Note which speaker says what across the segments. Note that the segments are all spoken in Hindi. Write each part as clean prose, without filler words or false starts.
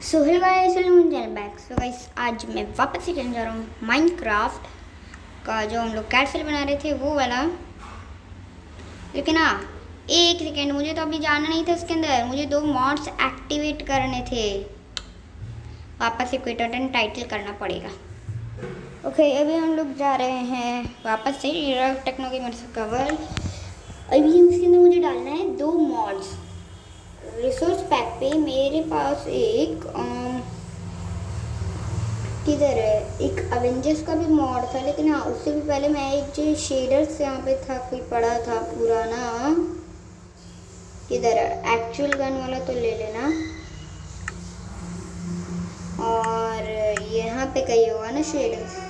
Speaker 1: So hello guys, welcome channel back. So guys, आज मैं वापस से खेलने जा रहा हूँ माइनक्राफ्ट का जो हम लोग कैसल बना रहे थे वो वाला। लेकिन हाँ, एक सेकेंड, मुझे तो अभी जाना नहीं था इसके अंदर। मुझे 2 मॉड्स एक्टिवेट करने थे। वापस से क्विट बटन टाइटल करना पड़ेगा। ओके, अभी हम लोग जा रहे हैं वापस से टेक्नो गेमर्स कवर। अभी उसके अंदर मुझे डालना है 2 मॉड्स। रिसोर्स पैक पे मेरे पास एक किधर है, एक अवेंजर्स का भी मॉड था। लेकिन हाँ, उससे भी पहले मैं एक जो शेडर्स यहाँ पे था कोई पड़ा था पुराना। किधर है, एक्चुअल गन वाला तो ले लेना। और यहाँ पे कहीं होगा ना शेडर्स।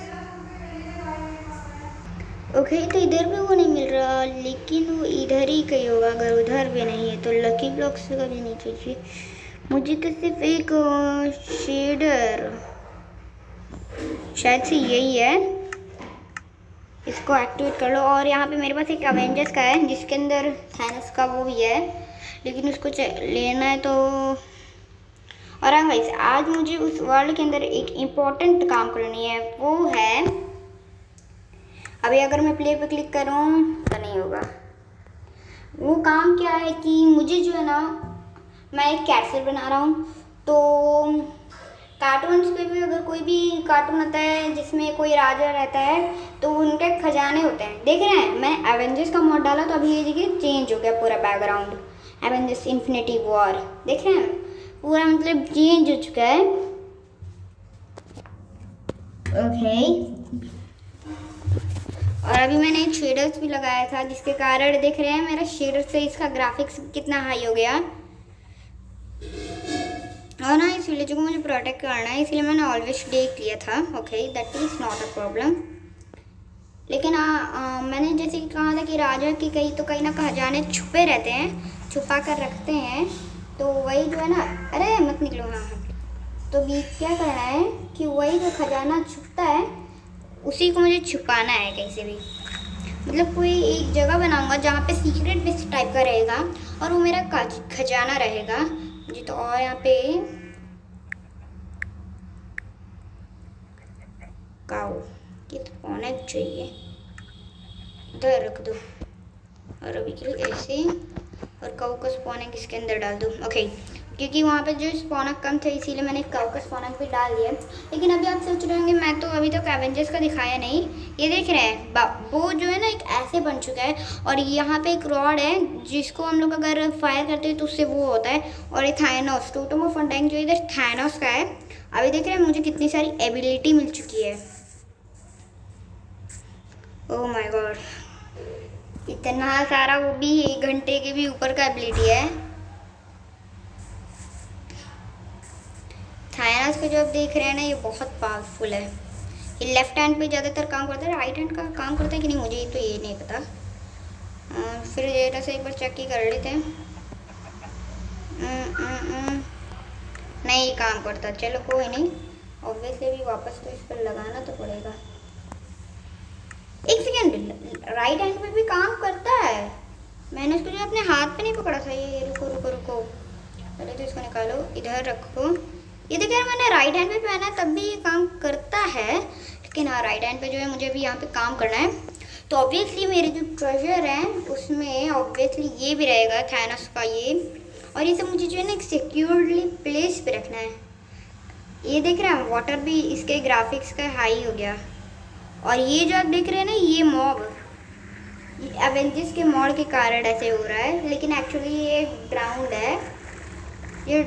Speaker 1: ओके, तो इधर भी वो नहीं मिल रहा, लेकिन वो इधर ही कहीं होगा। अगर उधर भी नहीं है तो लकी ब्लॉक्स का भी नहीं चाहिए मुझे, तो सिर्फ एक शेडर, शायद से यही है। इसको एक्टिवेट कर लो। और यहाँ पे मेरे पास एक अवेंजर्स का है जिसके अंदर थैनोस का वो भी है, लेकिन उसको लेना है तो। और हाँ गाइस, आज मुझे उस वर्ल्ड के अंदर एक इम्पोर्टेंट काम करनी है, वो है अभी अगर मैं प्ले पे क्लिक करूँ तो नहीं होगा। वो काम क्या है कि मुझे जो है ना, मैं एक कैसल बना रहा हूँ, तो कार्टून्स पे भी अगर कोई भी कार्टून आता है जिसमें कोई राजा रहता है तो उनके खजाने होते हैं। देख रहे हैं, मैं एवेंजर्स का मोड डाला तो अभी ये जगह चेंज हो गया पूरा बैकग्राउंड। एवेंजर्स इन्फिनिटी वॉर, देख रहे हैं, पूरा मतलब चेंज हो चुका है। ओके, और अभी मैंने एक शेडर्स भी लगाया था जिसके कारण देख रहे हैं मेरा शेडर से इसका ग्राफिक्स कितना हाई हो गया। और ना, इस विलेज को मुझे प्रोटेक्ट करना है, इसलिए मैंने ऑलवेज देख लिया था। Okay, that is not a problem. लेकिन मैंने जैसे कि कहा था कि राजा की कहीं ना खजाने छुपे रहते हैं, छुपा कर रखते हैं। तो वही जो है ना, अरे मत निकलो। हाँ, तो भी क्या करना है कि वही जो खजाना छुपता है उसी को मुझे छुपाना है कहीं से भी। मतलब कोई एक जगह बनाऊंगा जहाँ पे सीक्रेट बेस टाइप का रहेगा और वो मेरा खजाना रहेगा जी। तो और यहाँ पे काऊ की पौने चाहिए, इधर रख दो। और अभी के लिए ऐसे, और काऊ का स्पॉनक इसके अंदर डाल दूँ। ओके, क्योंकि वहाँ पे जो स्पॉनक कम थे इसीलिए मैंने काऊ का स्पॉनक भी डाल दिया। लेकिन अभी आप सोच रहे होंगे मैं तो अभी तक एवेंजर्स का दिखाया नहीं। ये देख रहे हैं, वो जो है ना एक ऐसे बन चुका है, और यहाँ पे एक रॉड है जिसको हम लोग अगर फायर करते हैं तो उससे वो होता है। और ये थानोस, टोटम ऑफ अनटाइम जो इधर थानोस का है। अभी देख रहे हैं मुझे कितनी सारी एबिलिटी मिल चुकी है। ओह माय गॉड, इतना सारा, वो भी 1 घंटे के भी ऊपर का एबिलिटी है। थायरस को जो आप देख रहे हैं ना, ये बहुत पावरफुल है। ये लेफ्ट हैंड पे ज़्यादातर काम करता है, राइट हैंड का काम करता है कि नहीं मुझे तो ये नहीं पता। फिर जरा से एक बार चेक ही कर लेते हैं। नहीं काम करता, चलो कोई नहीं। ऑब्वियसली भी वापस तो इस पर लगाना तो पड़ेगा। एक सेकेंड, राइट हैंड पे भी काम करता है। मैंने इसको जो अपने हाथ पे नहीं पकड़ा था। ये रुको रुको रुको, पहले तो इसको निकालो, इधर रखो। ये देखिए, मैंने राइट हैंड पे पहना है तब भी ये काम करता है। लेकिन हाँ, राइट हैंड पे जो है मुझे भी यहाँ पे काम करना है। तो ऑब्वियसली मेरे जो ट्रेजर हैं उसमें ऑब्वियसली ये भी रहेगा, थानोस का ये। और ये सब मुझे जो है ना एक सिक्योरली प्लेस पे रखना है। ये देख रहे हैं, वाटर भी इसके ग्राफिक्स का हाई हो गया। और ये जो आप देख रहे हैं ना, ये मॉब, ये एवेंजर्स के मॉड के कारण ऐसे हो रहा है। लेकिन एक्चुअली ये ग्राउंड है, ये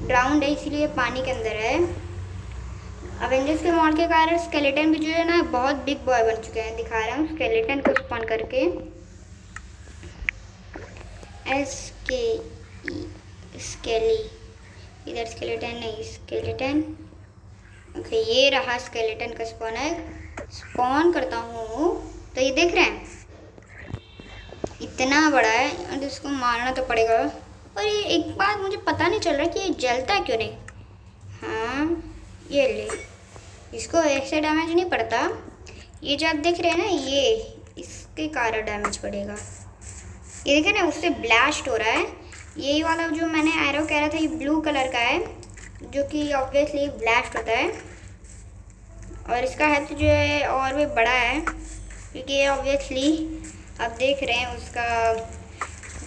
Speaker 1: ग्राउंड है, इसीलिए पानी के अंदर है। अवेंजर्स के मॉड के कारण स्केलेटन भी जो है ना बहुत बिग बॉय बन चुके हैं। दिखा रहा हूँ स्केलेटन को स्पॉन करके, स्केली, इधर स्केलेटन नहीं, स्केलेटन। ओके, ये रहा स्केलेटन का स्पॉनर। स्पॉन करता हूँ तो ये देख रहे हैं इतना बड़ा है, और इसको मारना तो पड़ेगा। और ये एक बात मुझे पता नहीं चल रहा कि ये जलता है क्यों नहीं। हाँ, ये ले, इसको ऐसे डैमेज नहीं पड़ता। ये जो आप देख रहे हैं ना, ये इसके कारण डैमेज पड़ेगा। ये देखें ना, उससे ब्लास्ट हो रहा है। यही वाला जो मैंने एरो कह रहा था, ये ब्लू कलर का है। जो कि ऑब्वियसली ब्लास्ट होता है, और इसका हेल्थ जो है और भी बड़ा है क्योंकि ये ऑब्वियसली आप देख रहे हैं उसका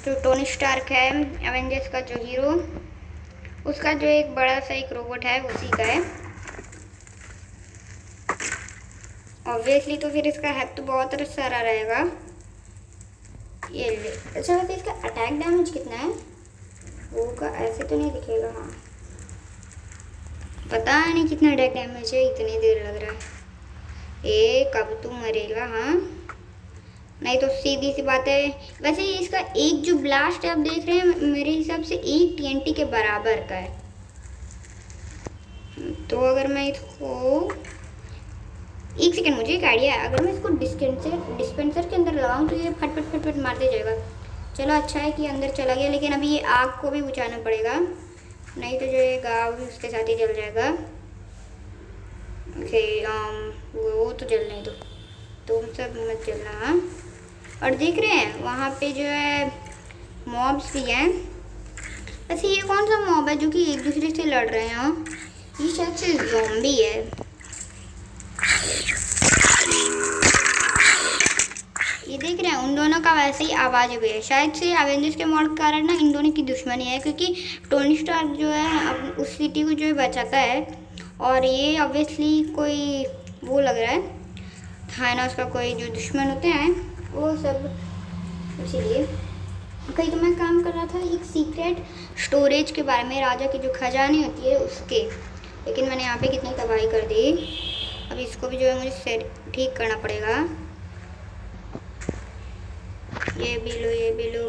Speaker 1: जो टोनी स्टार्क है एवेंजर्स का जो हीरो, उसका जो एक बड़ा सा एक रोबोट है उसी का है ऑब्वियसली। तो फिर इसका हेल्थ तो बहुत सारा रहेगा। ये ले, अच्छा वैसे इसका अटैक डैमेज कितना है वो का ऐसे तो नहीं दिखेगा। हाँ पता नहीं कितना अटैक डैमेज है, इतनी देर लग रहा है। ए कब तू मरेगा? हाँ नहीं तो सीधी सी बात है। वैसे इसका एक जो ब्लास्ट है आप देख रहे हैं मेरे हिसाब से एक टीएनटी के बराबर का है। तो अगर मैं इसको एक सेकंड, मुझे एक आइडिया है, अगर मैं इसको डिस्पेंसर के अंदर लगाऊं तो ये फट फट फट फट मारते जाएगा। चलो अच्छा है कि अंदर चला गया, लेकिन अभी ये आग को भी बुझाना पड़ेगा, नहीं तो जो ये गाँव भी उसके साथ ही जल जाएगा। ओके वो तो जल नहीं दो, तुम सब मत जलना। हाँ और देख रहे हैं वहाँ पे जो है मॉब्स भी हैं। वैसे ये कौन सा मॉब है जो कि एक दूसरे से लड़ रहे हैं? हाँ ये शायद से ज़ॉम्बी है। ये देख रहे हैं उन दोनों का वैसे ही आवाज़ भी है, शायद से एवेंजर्स के मॉड के कारण ना इन दोनों की दुश्मनी है, क्योंकि टोनी स्टार्क जो है अब उस सिटी को जो है बचाता है और ये ऑब्वियसली कोई वो लग रहा है थानोस का कोई जो दुश्मन होते हैं वो सब। इसीलिए कहीं तो मैं काम कर रहा था एक सीक्रेट स्टोरेज के बारे में, राजा की जो खजानी होती है उसके, लेकिन मैंने यहाँ पे कितनी तबाही कर दी। अब इसको भी जो है मुझे ठीक करना पड़ेगा। ये भी लो, ये भी लो,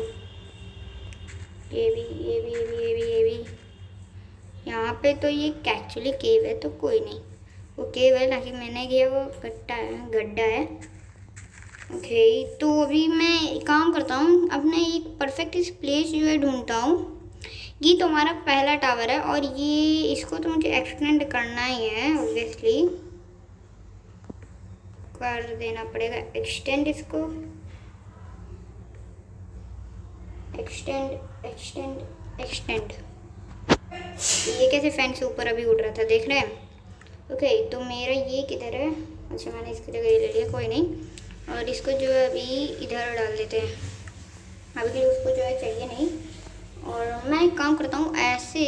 Speaker 1: ये भी, ये भी, ये भी, ये भी, ये भी। यहाँ पे तो ये एक्चुअली केव है तो कोई नहीं, वो केव है ना कि मैंने किया, वो गड्ढा है। ओके तो अभी मैं काम करता हूँ, अपने एक परफेक्ट प्लेस जो है ढूंढता हूँ। ये तो हमारा पहला टावर है और ये इसको तो मुझे एक्सटेंड करना ही है ऑब्वियसली, कर देना पड़ेगा एक्सटेंड इसको, एक्सटेंड एक्सटेंड एक्सटेंड। ये कैसे फैन से ऊपर अभी उड़ रहा था, देख रहे हैं। ओके तो मेरा ये किधर है? अच्छा मैंने इसकी जगह ये ले लिया, कोई नहीं। और इसको जो है अभी इधर डाल देते हैं, अभी के लिए उसको जो है चाहिए नहीं। और मैं एक काम करता हूँ ऐसे,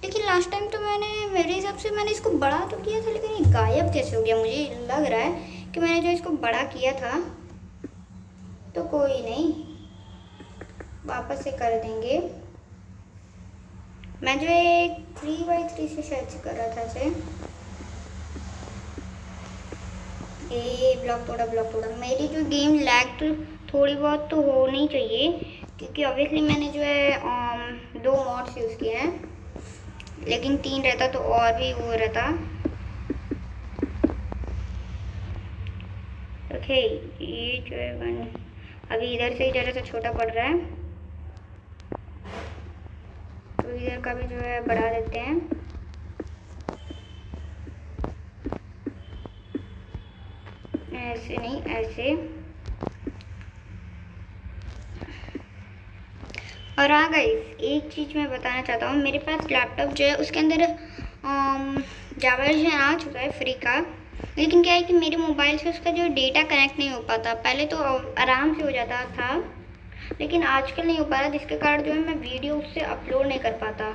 Speaker 1: लेकिन लास्ट टाइम तो मैंने मेरे हिसाब से मैंने इसको बड़ा तो किया था, लेकिन ये गायब कैसे हो गया? मुझे लग रहा है कि मैंने जो इसको बड़ा किया था, तो कोई नहीं वापस से कर देंगे। मैं जो है 3x3 से शायद से कर रहा था इसे। ब्लॉक तोड़ा। मेरी जो गेम लैग तो थोड़ी बहुत तो होनी चाहिए, क्योंकि ऑब्वियसली मैंने जो है 2 मॉड्स यूज़ किए हैं, लेकिन 3 रहता तो और भी वो रहता। ओके ये जो है अभी इधर से ही ज़रा सा छोटा पड़ रहा है, तो इधर का भी जो है बढ़ा देते हैं। ऐसे नहीं, ऐसे। और हाँ गाइस एक चीज़ मैं बताना चाहता हूँ, मेरे पास लैपटॉप जो है उसके अंदर जावा वर्जन आ चुका है फ्री का, लेकिन क्या है कि मेरे मोबाइल से उसका जो डेटा कनेक्ट नहीं हो पाता। पहले तो आराम से हो जाता था, लेकिन आजकल नहीं हो पा रहा, जिसके कारण जो है मैं वीडियो उससे अपलोड नहीं कर पाता।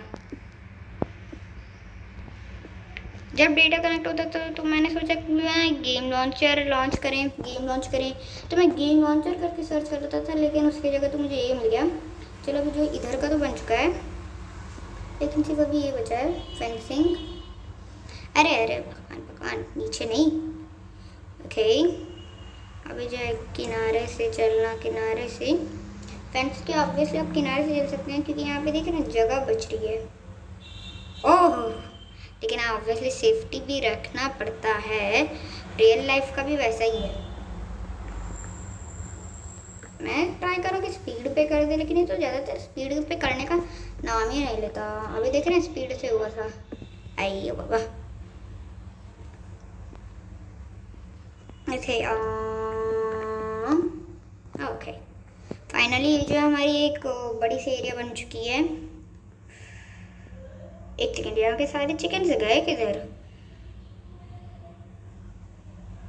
Speaker 1: जब डेटा कनेक्ट होता था तो मैंने सोचा कि मैं गेम लॉन्चर लॉन्च करें, तो मैं गेम लॉन्चर करके सर्च कर रहा था, लेकिन उसकी जगह तो मुझे ये मिल गया। चलो अभी जो इधर का तो बन चुका है, लेकिन सिर्फ अभी ये बचा है फेंसिंग। अरे भगवान नीचे नहीं। ओके अभी जो है किनारे से चलना, किनारे से फेंस के ऑब्वियसली आप किनारे से चल सकते हैं, क्योंकि यहाँ पे देखिए ना जगह बच रही है। ओह लेकिन ऑब्वियसली सेफ्टी भी रखना पड़ता है, रियल लाइफ का भी वैसा ही है। मैं ट्राई करूँ कि स्पीड पे कर दे, लेकिन ये तो ज़्यादातर स्पीड पे करने का नाम ही नहीं लेता। अभी देख रहे हैं स्पीड से हुआ था, आइए बाबा। ओके फाइनली जो हमारी एक बड़ी सी एरिया बन चुकी है। एक सेकेंड, यहाँ के सारे चिकन गए किधर?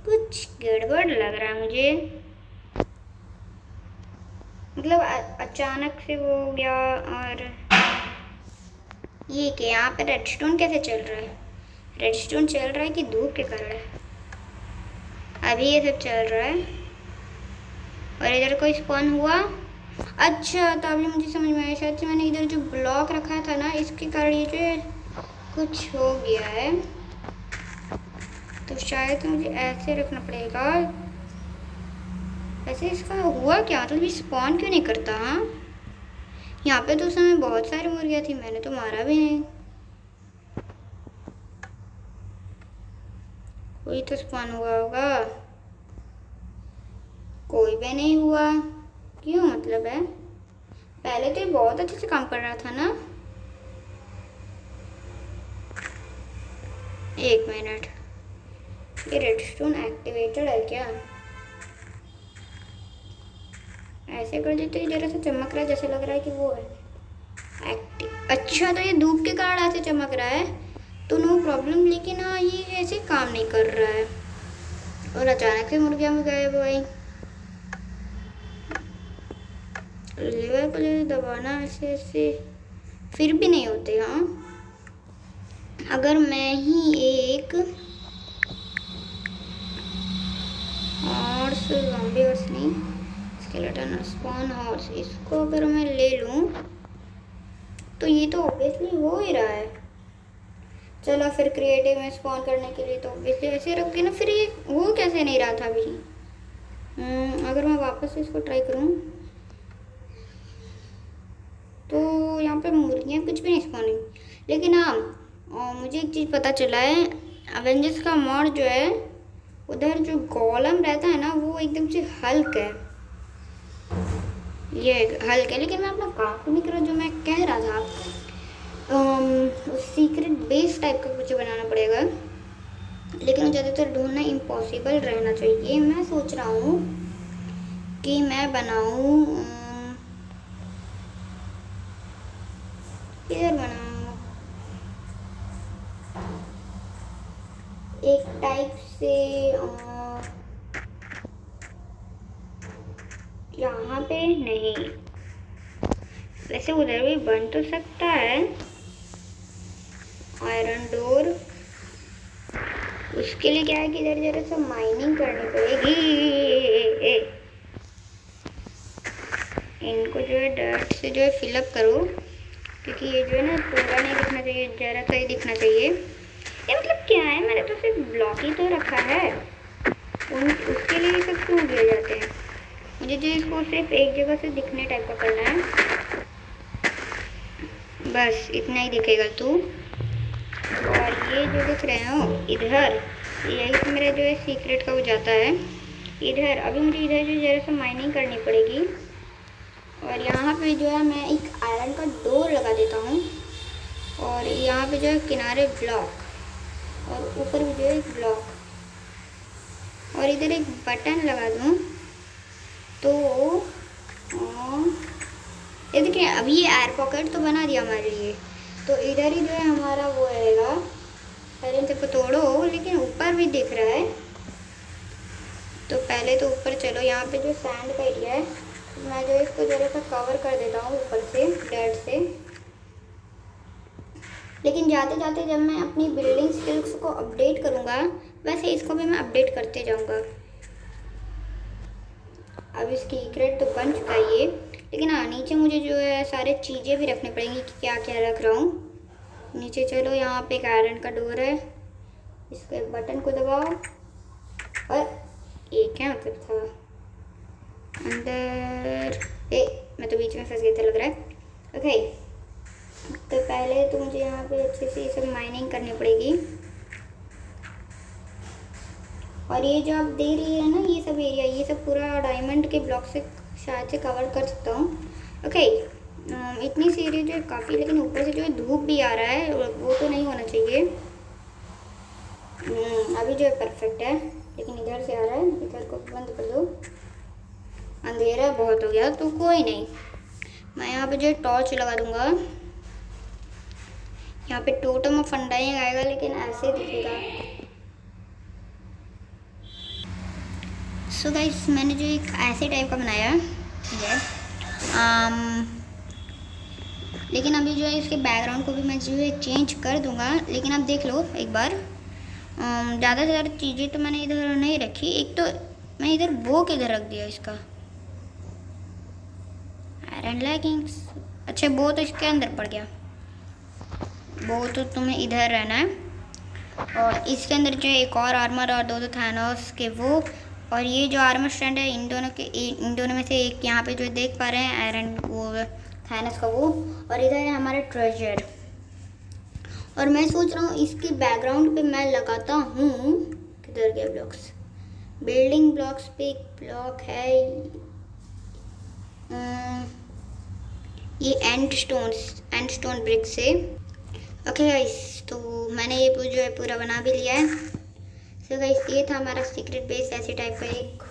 Speaker 1: कुछ गड़बड़ लग रहा है मुझे, मतलब अचानक से वो हो गया। और ये क्या, यहाँ पे रेडस्टोन कैसे चल रहा है? रेडस्टोन चल रहा है कि धूप के कारण है? अभी ये सब चल रहा है। और इधर कोई स्पॉन हुआ? अच्छा, तो अभी मुझे समझ में आया, शायद से मैंने इधर जो ब्लॉक रखा था ना, इसके कारण ये जो है कुछ हो गया है। तो शायद मुझे ऐसे रखना पड़ेगा। वैसे इसका हुआ क्या, मतलब ये स्पॉन क्यों नहीं करता? हाँ, यहाँ पे तो उस समय बहुत सारी मुर्गियाँ थी, मैंने तो मारा भी नहीं। कोई तो स्पॉन हुआ होगा, कोई भी नहीं हुआ। क्यों, मतलब है पहले तो ये बहुत अच्छे से काम कर रहा था ना। एक मिनट, ये रेडस्टोन एक्टिवेटेड है क्या? ऐसे कर देते ही जरा सा चमक रहा है, जैसे लग रहा है कि वो है एक्टिव। अच्छा, तो ये धूप के कारण ऐसे चमक रहा है, तो नो प्रॉब्लम। लेकिन हाँ, ये ऐसे काम नहीं कर रहा है और अचानक से मुर्गियाँ भी गायब हो गई। लीवर को जैसे दबाना ऐसे ऐसे, फिर भी नहीं होते। हाँ, अगर मैं ही एक हॉर्स, ज़ॉम्बी हॉर्स नहीं, स्केलेटन स्पॉन हॉर्स, इसको अगर मैं ले लूँ तो ये तो ऑब्वियसली हो ही रहा है। चलो फिर क्रिएटिव में स्पॉन करने के लिए तो ऑब्वियसली ऐसे रख के ना, फिर ये हो कैसे नहीं रहा था अभी? अगर मैं वापस से इसको ट्राई करूँ तो यहाँ पे मुर्गियाँ कुछ भी नहीं स्पॉनिंग। लेकिन हाँ, मुझे एक चीज़ पता चला है, अवेंजर्स का मॉड जो है, उधर जो गोलम रहता है ना, वो एकदम से हल्क है। ये हल्क है, लेकिन मैं अपना काम तो नहीं कर रहा। जो मैं कह रहा था, सीक्रेट बेस टाइप का कुछ बनाना पड़ेगा, लेकिन ज़्यादातर ढूंढना इम्पॉसिबल रहना चाहिए। मैं सोच रहा हूँ कि मैं बनाऊँ, किधर बनाऊँ, एक टाइप से यहाँ पे नहीं, वैसे उधर भी बन तो सकता है आयरन डोर। उसके लिए क्या है कि इधर जरा सा माइनिंग करनी पड़ेगी। इनको जो है डर्ट से जो है फिलअप करो, क्योंकि ये जो है ना पूरा नहीं दिखना चाहिए, जरा सा ही दिखना चाहिए। ये मतलब क्या है, मैंने तो सिर्फ ब्लॉक ही तो रखा है, उसके लिए सब क्यों दिए जाते हैं? मुझे जो इसको सिर्फ एक जगह से दिखने टाइप का करना है, बस इतना ही दिखेगा तू। और ये जो दिख रहे हो इधर, यही से मेरा जो है सीक्रेट का हो जाता है। इधर अभी मुझे इधर जो जरा सा माइनिंग करनी पड़ेगी, और यहाँ पे जो है मैं एक आयरन का डोर लगा देता हूँ, और यहाँ पे जो है किनारे ब्लॉक, और ऊपर भी जो है एक ब्लॉक, और इधर एक बटन लगा दूँ। तो ये देखिए, अभी ये एयर पॉकेट तो बना दिया हमारे लिए, तो इधर ही जो है हमारा वो रहेगा। पहले इन सबको तोड़ो, लेकिन ऊपर भी दिख रहा है, तो पहले तो ऊपर चलो। यहाँ पे जो सैंड का एरिया है, मैं जो इसको जरा सा कवर कर देता हूँ ऊपर से डेड से। लेकिन जाते जाते जब मैं अपनी बिल्डिंग स्किल्स को अपडेट करूँगा, वैसे इसको भी मैं अपडेट करते जाऊँगा। अब इसकी सीक्रेट तो बन चुका है ये, लेकिन हाँ, नीचे मुझे जो है सारे चीज़ें भी रखनी पड़ेंगी कि क्या क्या रख रहा हूँ। नीचे चलो, यहाँ पे एक आयरन का डोर है, इसको एक बटन को दबाओ, और ये क्या मतलब था अंदर? मैं तो बीच में फंस गई था लग रहा है। ओके, तो पहले तो मुझे यहाँ पे अच्छे से ये सब माइनिंग करनी पड़ेगी। और ये जो आप दे रही है ना, ये सब एरिया, ये सब पूरा डायमंड के ब्लॉक से शायद से कवर कर सकता हूँ। ओके, इतनी सी एरिया जो है काफ़ी, लेकिन ऊपर से जो है धूप भी आ रहा है, वो तो नहीं होना चाहिए। अभी जो है परफेक्ट है, लेकिन इधर से आ रहा है, इधर को बंद कर दो। अंधेरा बहुत हो गया, तो कोई नहीं, मैं यहाँ पे जो है टॉर्च लगा दूँगा। यहाँ पे टोटम ऑफ फंडाइंग आएगा लेकिन ऐसे दिखेगा। सो गाइस मैंने जो एक ऐसे टाइप का बनाया है, लेकिन अभी जो है इसके बैकग्राउंड को भी मैं जो है चेंज कर दूंगा। लेकिन आप देख लो एक बार, ज़्यादा से ज़्यादा चीज़ें तो मैंने इधर नहीं रखी। एक तो मैं इधर बो किधर रख दिया इसका, आयरन लेगिंग्स। अच्छा बो तो इसके अंदर पड़ गया, वो तो तुम्हें इधर रहना है। और इसके अंदर जो एक और आर्मर और दो थानोस के वो, और ये जो आर्मर स्टैंड है इन दोनों में से एक यहाँ पे जो देख पा रहे हैं आयरन वो थानोस का वो, और इधर है हमारा ट्रेजर। और मैं सोच रहा हूँ इसके बैकग्राउंड पे मैं लगाता हूँ, किधर गए ब्लॉक्स, बिल्डिंग ब्लॉक्स पे एक ब्लॉक है ये एंड स्टोन ब्रिक से। ओके गाइस तो मैंने ये जो है पूरा बना भी लिया है। सो गाइस ये था हमारा सीक्रेट बेस ऐसे टाइप का एक।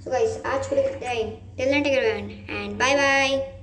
Speaker 1: सो गाइस आज के लिए till then take care and bye bye.